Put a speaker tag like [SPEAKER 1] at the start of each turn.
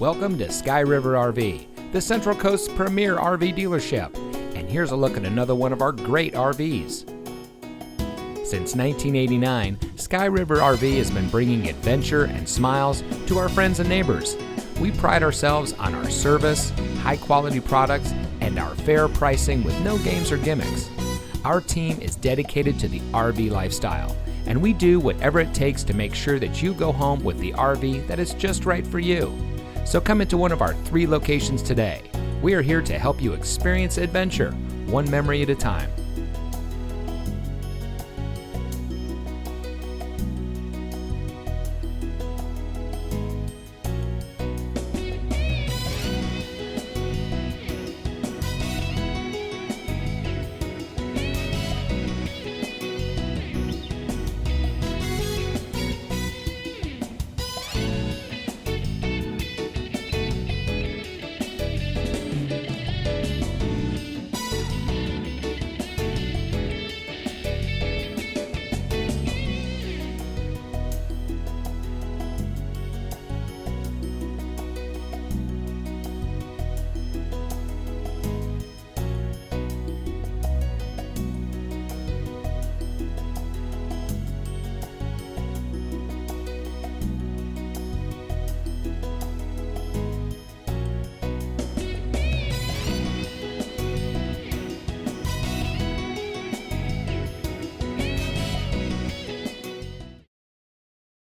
[SPEAKER 1] Welcome to Sky River RV, the Central Coast's premier RV dealership. And here's a look at another one of our great RVs. Since 1989, Sky River RV has been bringing adventure and smiles to our friends and neighbors. We pride ourselves on our service, high-quality products, and our fair pricing with no games or gimmicks. Our team is dedicated to the RV lifestyle, and we do whatever it takes to make sure that you go home with the RV that is just right for you. So come into one of our 3 locations today. We are here to help you experience adventure, one memory at a time.